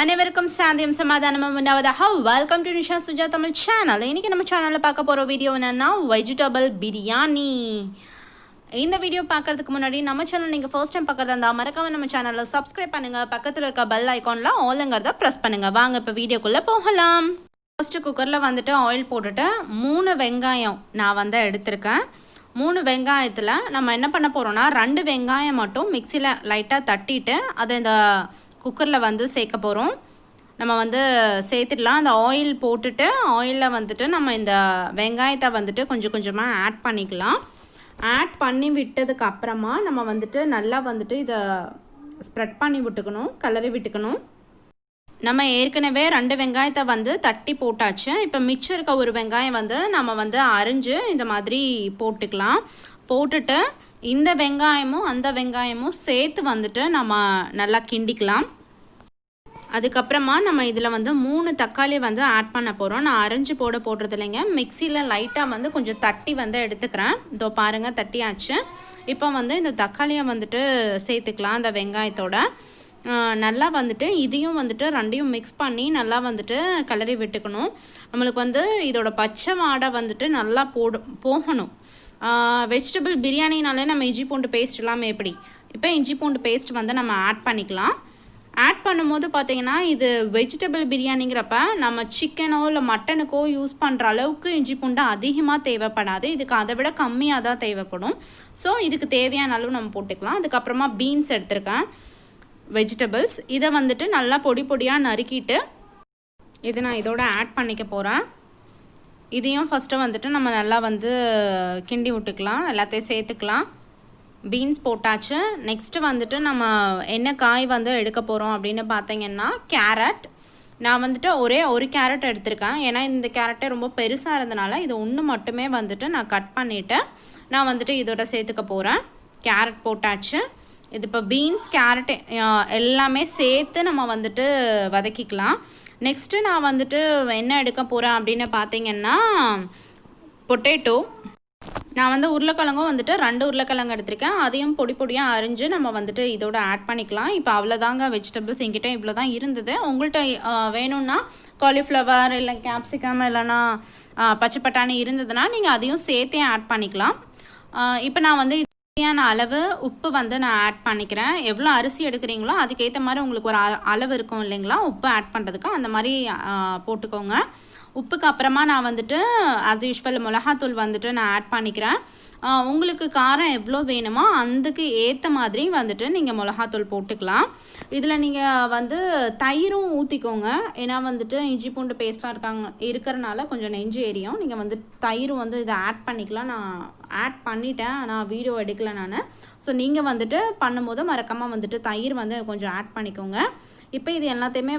அனைவருக்கும் சாந்தியம் சமாதானமும் உண்டாவதாக welcome to Nisha Suja Tamil channel. இன்றைக்கி நம்ம சேனலில் பார்க்க போகிற வீடியோ என்னென்னா வெஜிடபிள் பிரியாணி. இந்த வீடியோ பார்க்குறதுக்கு முன்னாடி நம்ம சேனல் நீங்கள் ஃபர்ஸ்ட் டைம் பார்க்குறதா இருந்தால் மறக்காமல் நம்ம சேனலில் சப்ஸ்கிரைப் பண்ணுங்கள். பக்கத்தில் இருக்க பெல் ஐக்கானில் ஆல்ங்கிறத ப்ரெஸ் பண்ணுங்கள். வாங்க இப்போ வீடியோக்குள்ளே போகலாம். ஃபஸ்ட்டு குக்கரில் வந்துட்டு ஆயில் போட்டுட்டு 3 வெங்காயம் நான் எடுத்திருக்கேன். 3 வெங்காயத்தில் நம்ம என்ன பண்ண போகிறோன்னா 2 வெங்காயம் மட்டும் மிக்சியில் லைட்டாக தட்டிட்டு அதை இந்த குக்கரில் சேர்க்க போகிறோம். நம்ம சேர்த்துடலாம். அந்த ஆயில் போட்டுட்டு ஆயிலில் நம்ம இந்த வெங்காயத்தை கொஞ்சம் கொஞ்சமாக ஆட் பண்ணிக்கலாம். ஆட் பண்ணி விட்டதுக்கு அப்புறமா நம்ம நல்லா இதை ஸ்ப்ரெட் பண்ணி விட்டுக்கணும், கலரி விட்டுக்கணும். நம்ம ஏற்கனவே 2 வெங்காயத்தை தட்டி போட்டாச்சு. இப்போ மிச்சம் இருக்க ஒரு வெங்காயம் நம்ம அரிஞ்சு இந்த மாதிரி போட்டுக்கலாம். போட்டுட்டு இந்த வெங்காயமும் அந்த வெங்காயமும் சேர்த்து நம்ம நல்லா கிண்டிக்கலாம். அதுக்கப்புறமா நம்ம இதில் 3 தக்காளி ஆட் பண்ண போகிறோம். நான் அரைஞ்சி போடுறது இல்லைங்க, மிக்சியில் லைட்டாக கொஞ்சம் தட்டி எடுத்துக்கிறேன். இதோ பாருங்கள், தட்டியாச்சு. இப்போ இந்த தக்காளியை சேர்த்துக்கலாம் அந்த வெங்காயத்தோட. நல்லா இதையும் ரெண்டையும் மிக்ஸ் பண்ணி நல்லா கலரி விட்டுக்கணும். நம்மளுக்கு இதோட பச்சை வாடை நல்லா போகணும். வெஜிடபிள் பிரியாணினாலே நம்ம இஞ்சி பூண்டு பேஸ்ட் எல்லாமே எப்படி, இப்போ இஞ்சி பூண்டு பேஸ்ட் நம்ம ஆட் பண்ணிக்கலாம். ஆட் பண்ணும்போது பார்த்திங்கன்னா இது வெஜிடபிள் பிரியாணிங்கிறப்ப நம்ம சிக்கனோ இல்லை மட்டனுக்கோ யூஸ் பண்ணுற அளவுக்கு இஞ்சி பூண்டு அதிகமாக தேவைப்படாது. இதுக்கு அதை விட கம்மியாக தான் தேவைப்படும். ஸோ இதுக்கு தேவையான அளவு நம்ம போட்டுக்கலாம். அதுக்கப்புறமா பீன்ஸ் எடுத்திருக்கேன், வெஜிடபிள்ஸ். இதை நல்லா பொடி பொடியாக நறுக்கிட்டு இது நான் இதோட ஆட் பண்ணிக்க போகிறேன். இதையும் ஃபஸ்ட்டு நம்ம நல்லா கிண்டி விட்டுக்கலாம், எல்லாத்தையும் சேர்த்துக்கலாம். பீன்ஸ் போட்டாச்சு. நெக்ஸ்ட்டு நம்ம என்ன காய் எடுக்க போகிறோம் அப்படின்னு பார்த்தீங்கன்னா கேரட். நான் ஒரே ஒரு கேரட் எடுத்திருக்கேன். ஏன்னா இந்த கேரட்டே ரொம்ப பெருசாக இருந்தனால இது ஒன்று மட்டுமே நான் கட் பண்ணிவிட்டு நான் இதோட சேர்த்துக்க போகிறேன். கேரட் போட்டாச்சு. இது இப்போ பீன்ஸ் கேரட் எல்லாமே சேர்த்து நம்ம வதக்கிக்கலாம். நெக்ஸ்ட்டு நான் என்ன எடுக்க போகிறேன் அப்படின்னு பார்த்தீங்கன்னா பொட்டேட்டோ. நான் உருளைக்கிழங்கும் 2 உருளைக்கிழங்கு எடுத்திருக்கேன். அதையும் பொடி பொடியாக அரிஞ்சு நம்ம இதோட ஆட் பண்ணிக்கலாம். இப்போ அவ்வளோதாங்க வெஜிடபிள்ஸ். என்கிட்ட இவ்வளோ தான் இருந்தது. உங்கள்கிட்ட வேணும்னா காலிஃப்ளவர் இல்லை கேப்சிகம் இல்லைன்னா பச்சை பட்டாணி இருந்ததுன்னா நீங்கள் அதையும் சேர்த்தே ஆட் பண்ணிக்கலாம். இப்போ நான் தேவையான அளவு உப்பு நான் ஆட் பண்ணிக்கிறேன். எவ்வளோ அரிசி எடுக்கிறீங்களோ அதுக்கேற்ற மாதிரி உங்களுக்கு ஒரு அளவு இருக்கும் இல்லைங்களா, உப்பு ஆட் பண்ணுறதுக்கு. அந்த மாதிரி போட்டுக்கோங்க. உப்புக்கு அப்புறமா நான் ஆஸ் யூஷுவல் மிளகாத்தூள் நான் ஆட் பண்ணிக்கிறேன். உங்களுக்கு காரம் எவ்வளோ வேணுமோ அதுக்கு ஏற்ற மாதிரி நீங்கள் மிளகாத்தூள் போட்டுக்கலாம். இதில் நீங்கள் தயிரும் ஊற்றிக்கோங்க. ஏன்னா இஞ்சி பூண்டு பேஸ்ட்டாக இருக்கிறனால கொஞ்சம் நெஞ்சு எரியும். நீங்கள் தயிரும் இதை ஆட் பண்ணிக்கலாம். நான் ஆட் பண்ணிட்டேன், நான் வீடியோ எடுக்கலை நான். ஸோ நீங்கள் பண்ணும்போது மறக்காமல் தயிர் கொஞ்சம் ஆட் பண்ணிக்கோங்க. இப்போ இது எல்லாத்தையுமே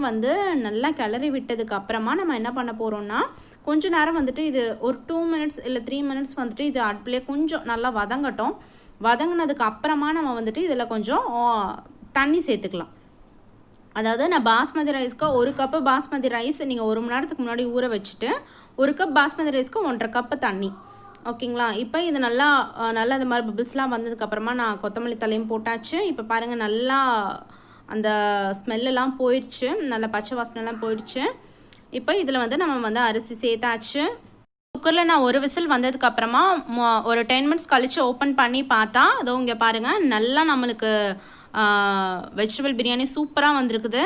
நல்லா கிளறி விட்டதுக்கு அப்புறமா நம்ம என்ன பண்ண போகிறோம்னா கொஞ்ச நேரம் இது ஒரு 2 மினிட்ஸ் இல்லை 3 மினிட்ஸ் இது அடுப்புலேயே கொஞ்சம் நல்லா வதங்கட்டும். வதங்கினதுக்கு அப்புறமா நம்ம இதில் கொஞ்சம் தண்ணி சேர்த்துக்கலாம். அதாவது நான் பாஸ்மதி ரைஸ்க்கு 1 கப்பு பாஸ்மதி ரைஸ் நீங்கள் 1 மணி நேரத்துக்கு முன்னாடி ஊற வச்சுட்டு 1 கப் பாஸ்மதி ரைஸ்க்கு 1.5 கப்பு தண்ணி, ஓகேங்களா. இப்போ இது நல்லா இந்த மாதிரி பபிள்ஸ்லாம் வந்ததுக்கப்புறமா நான் கொத்தமல்லி தலையும் போட்டாச்சு. இப்போ பாருங்கள், நல்லா அந்த ஸ்மெல்லாம் போயிடுச்சு, நல்லா பச்சை வாசனைலாம் போயிடுச்சு. இப்போ இதில் நம்ம அரிசி சேர்த்தாச்சு. குக்கரில் நான் ஒரு விசில் வந்ததுக்கப்புறமா ஒரு 10 மினிட்ஸ் கழித்து ஓப்பன் பண்ணி பார்த்தா அதோ இங்கே பாருங்கள், நல்லா நம்மளுக்கு வெஜிடபிள் பிரியாணி சூப்பராக வந்திருக்குது.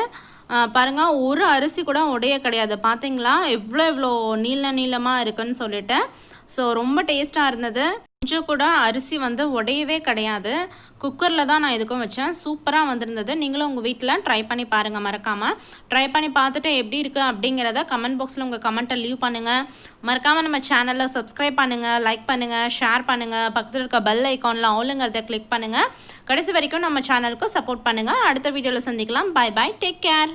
பாருங்கள், ஒரு அரிசி கூட உடைய கிடையாது. பார்த்தீங்களா எவ்வளோ நீளமாக இருக்குன்னு சொல்லிட்டு. ஸோ ரொம்ப டேஸ்ட்டாக இருந்தது. கொஞ்சம் கூட அரிசி உடையவே கிடையாது. குக்கரில் தான் நான் இதுக்கும் வச்சேன். சூப்பராக வந்திருந்தது. நீங்களும் உங்கள் வீட்டில் ட்ரை பண்ணி பாருங்கள். மறக்காமல் ட்ரை பண்ணி பார்த்துட்டு எப்படி இருக்குது அப்படிங்கிறத கமெண்ட் பாக்ஸில் உங்கள் கமெண்ட்டை லீவ் பண்ணுங்கள். மறக்காமல் நம்ம சேனலில் சப்ஸ்கிரைப் பண்ணுங்கள், லைக் பண்ணுங்கள், ஷேர் பண்ணுங்கள். பக்கத்தில் இருக்க பெல் ஐக்கானில் ஆளுங்கிறத கிளிக் பண்ணுங்கள். கடைசி வரைக்கும் நம்ம சேனலுக்கு சப்போர்ட் பண்ணுங்கள். அடுத்த வீடியோவில் சந்திக்கலாம். Bye bye, take care.